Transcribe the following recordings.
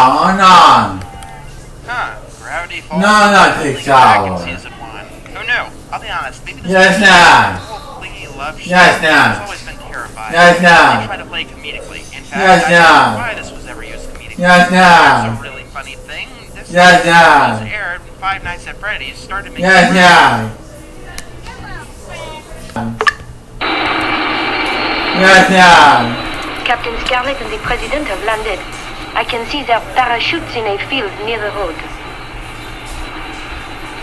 no. Huh, Gravity Falls. No, not take back in shower. season 1. Who knew? I'll be honest, maybe this Yes, is nah. whole clingy love shit Yes, has nah. always been terrifying. Yes, nah. They try to play comedically. In fact, Yes, I don't know nah. why this was ever used comedically. Yes, nah. That's a really funny thing. This Yes, nah. was aired when Five Nights at Freddy's started making Yes, nah. Yes, nah. Captain Scarlet and the President have landed. I can see their parachutes in a field near the road.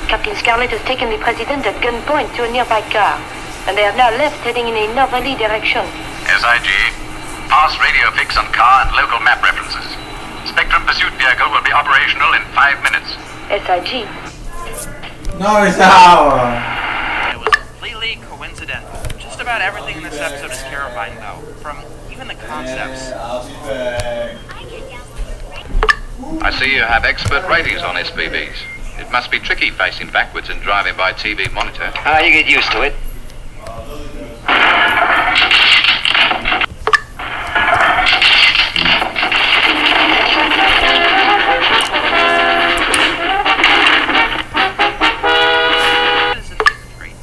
Captain Scarlet has taken the President at gunpoint to a nearby car, and they have now left heading in a northerly direction. SIG. Pass radio fix on car and local map references. Spectrum pursuit vehicle will be operational in 5 minutes. SIG. No shower. It was completely coincidental. Just about everything in this episode is terrifying, though. From even the concepts. I'll be back. I see you have expert ratings on SPVs. It must be tricky facing backwards and driving by TV monitor. You get used to it.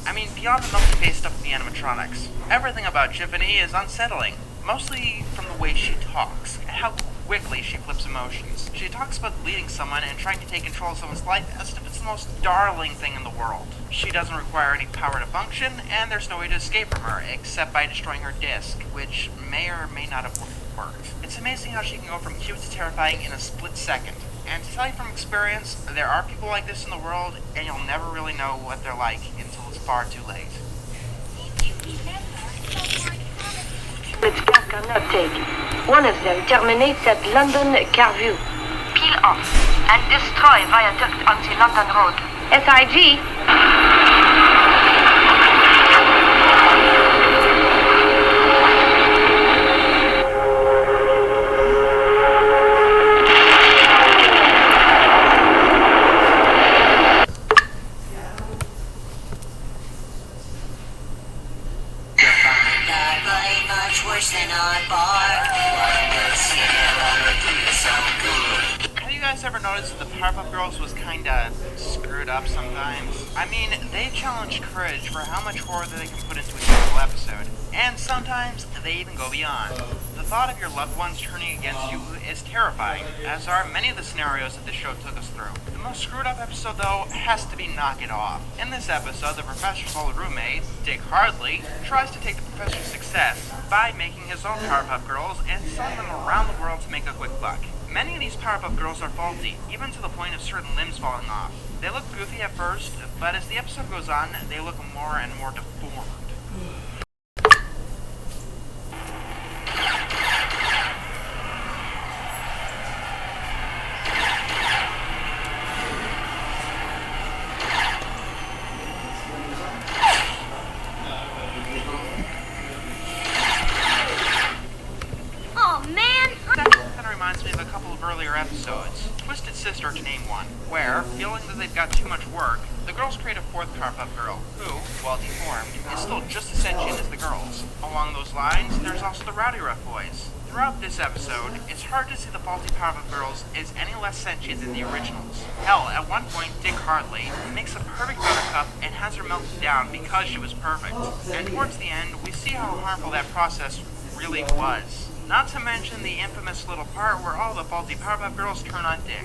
I mean, beyond the multi-faced stuff of the animatronics, everything about Tiffany is unsettling. Mostly from the way she talks, and how quickly she flips emotions. She talks about leading someone and trying to take control of someone's life as if it's the most darling thing in the world. She doesn't require any power to function, and there's no way to escape from her, except by destroying her disc, which may or may not have worked. It's amazing how she can go from cute to terrifying in a split second. And to tell you from experience, there are people like this in the world, and you'll never really know what they're like until it's far too late. Its car cannot take. One of them terminates at London Carview. Peel off and destroy viaduct on the London Road. SIG. Have you guys ever noticed that the Powerpuff Girls was kinda screwed up sometimes? I mean, they challenge courage for how much horror that they can put into a single episode. And sometimes, they even go beyond. The thought of your loved ones turning against you is terrifying, as are many of the scenarios that this show took us through. The most screwed up episode, though, has to be Knock It Off. In this episode, the professor's old roommate, Dick Hardley, tries to take the professor's success by making his own Powerpuff Girls and selling them around the world to make a quick buck. Many of these Powerpuff Girls are faulty, even to the point of certain limbs falling off. They look goofy at first, but as the episode goes on, they look more and more deformed. Reminds me of a couple of earlier episodes, Twisted Sister to name one, where, feeling that they've got too much work, the girls create a fourth Powerpuff Girl, who, while deformed, is still just as sentient as the girls. Along those lines, there's also the Rowdy Rough Boys. Throughout this episode, it's hard to see the faulty Powerpuff Girls as any less sentient than the originals. Hell, at one point, Dick Hardley makes a perfect buttercup and has her melted down because she was perfect. And towards the end, we see how harmful that process really was. Not to mention the infamous little part where all the faulty Powerpuff Girls turn on Dick.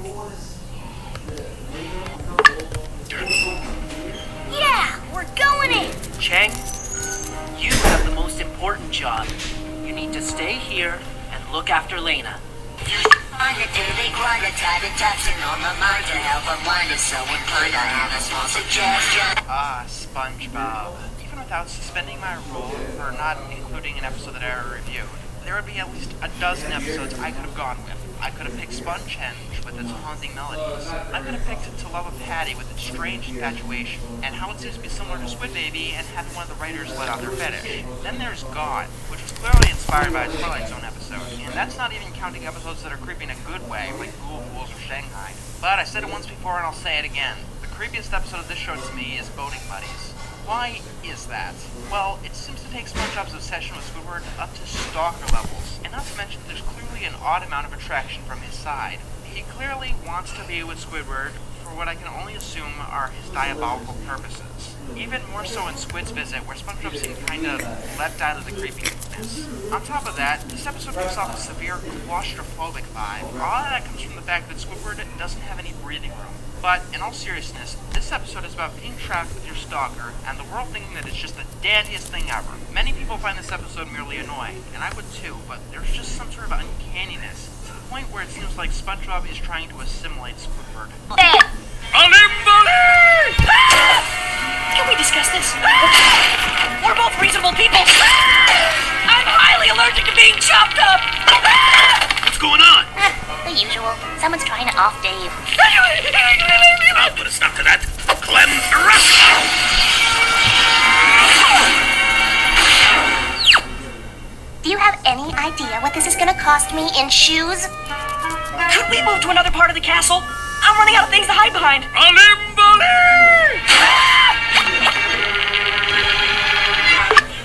Yeah, we're going in! Cheng, you have the most important job. You need to stay here and look after Lena. On the daily grind, a tight adaptation on my mind to help unwind is so inclined. I have a small suggestion. Ah, SpongeBob. Even without suspending my rule for not including an episode that I already reviewed, there would be at least a dozen episodes I could have gone with. I could have picked Spongehenge with its haunting melodies. I could have picked To Love a Patty with its strange infatuation, and how it seems to be similar to Squid Baby and having one of the writers let out their fetish. Then there's Gone, which was clearly inspired by a Twilight Zone episode, and that's not even counting episodes that are creepy in a good way, like Ghoul Fools or Shanghai. But I said it once before and I'll say it again. The creepiest episode of this show to me is Boating Buddies. Why is that? Well, it seems to take SpongeBob's obsession with Squidward up to stalker levels, and not to mention there's clearly an odd amount of attraction from his side. The He clearly wants to be with Squidward for what I can only assume are his diabolical purposes. Even more so in Squid's visit, where SpongeBob seemed kind of left out of the creepiness. On top of that, this episode gives off a severe claustrophobic vibe. All of that comes from the fact that Squidward doesn't have any breathing room. But in all seriousness, this episode is about being trapped with your stalker and the world thinking that it's just the dandiest thing ever. Many people find this episode merely annoying, and I would too, but there's just some sort of uncanniness to the point where it seems like SpongeBob is trying to assimilate Squidward. Can we discuss this? We're both reasonable people. I'm highly allergic to being chopped up. What's going on? The usual. Someone's trying to off Dave. I'll put a stop to that. Clem Rush! Do you have any idea what this is gonna cost me in shoes? Could we move to another part of the castle? I'm running out of things to hide behind.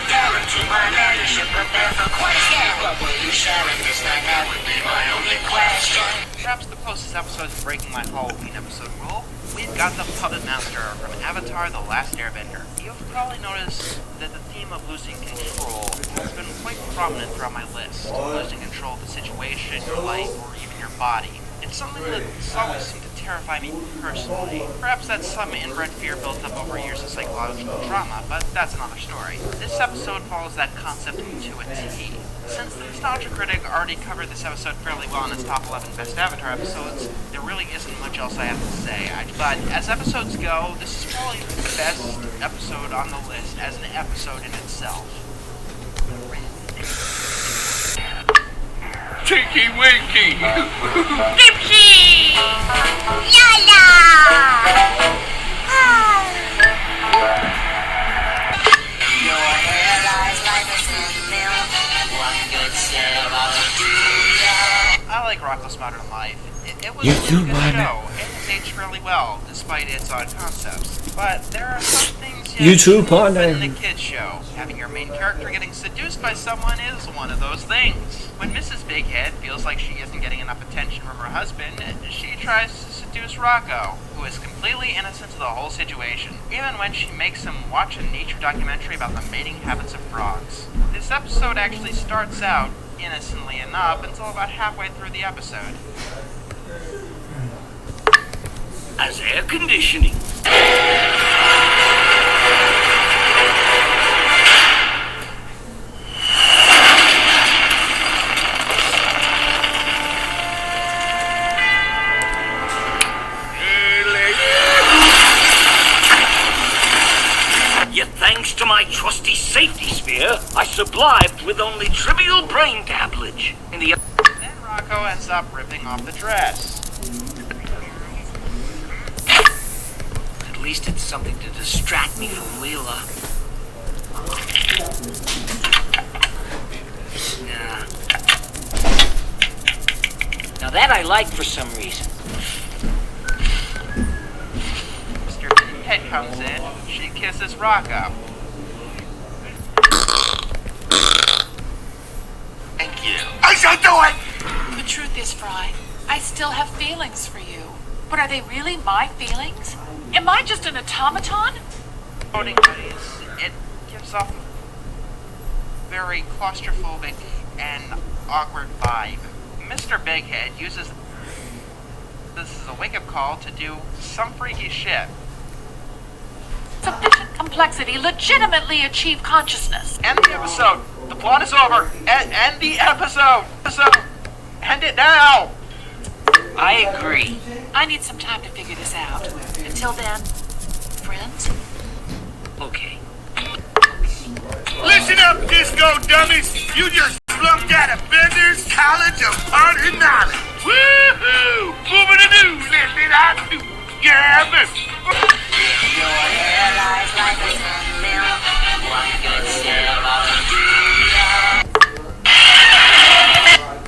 Guarantee my leadership, prepare for question. What will you share in this night? That would be my only question. Perhaps the closest episode to breaking my Halloween episode rule, we've got the Puppet Master from Avatar The Last Airbender. You've probably noticed that the theme of losing control has been quite prominent throughout my list. Losing control of the situation, your life, or even your body. It's something that's always seemed to terrify me personally. Perhaps that's some inbred fear built up over years of psychological trauma, but that's another story. This episode follows that concept to a T. Since the Nostalgia Critic already covered this episode fairly well in its top 11 best Avatar episodes, there really isn't much else I have to say. But as episodes go, this is probably the best episode on the list as an episode in itself. Tinky Winky! Dipsy! Yala! Your hair lies like a milk. One good stare of I like Rocko's Modern Life. It was a really good show. It has aged fairly well, despite its odd concepts. But there are some things you fit in a kid's show. Having your main character getting seduced by someone is one of those things. When Mrs. Bighead feels like she isn't getting enough attention from her husband, she tries to seduce Rocko, who is completely innocent to the whole situation, even when she makes him watch a nature documentary about the mating habits of frogs. This episode actually starts out innocently enough until about halfway through the episode. As air conditioning. Yet thanks to my trusty safety sphere, I survived with only trivial brain damage. In the Then Rocko ends up ripping off the dress. At least it's something to distract me from Leela. Yeah. Now that I like for some reason. Mr. Pinhead comes in, she kisses Rocko. Thank you. I shall do it! The truth is, Fry, I still have feelings for you. But are they really my feelings? Am I just an automaton? Voting buddies, it gives off a very claustrophobic and awkward vibe. Mr. Bighead uses this as a wake-up call to do some freaky shit. Sufficient complexity legitimately achieve consciousness. End the episode. The plot is over. End the episode. End it now. I agree. I need some time to figure this out. Until then, friends? Okay. Listen up, disco dummies! You just flunked out of Bender's College of Art and Knowledge! Woohoo! Boobity-doo, lift-it-I-do! Yeah, miss! Your hair lies like a milk. One good stare of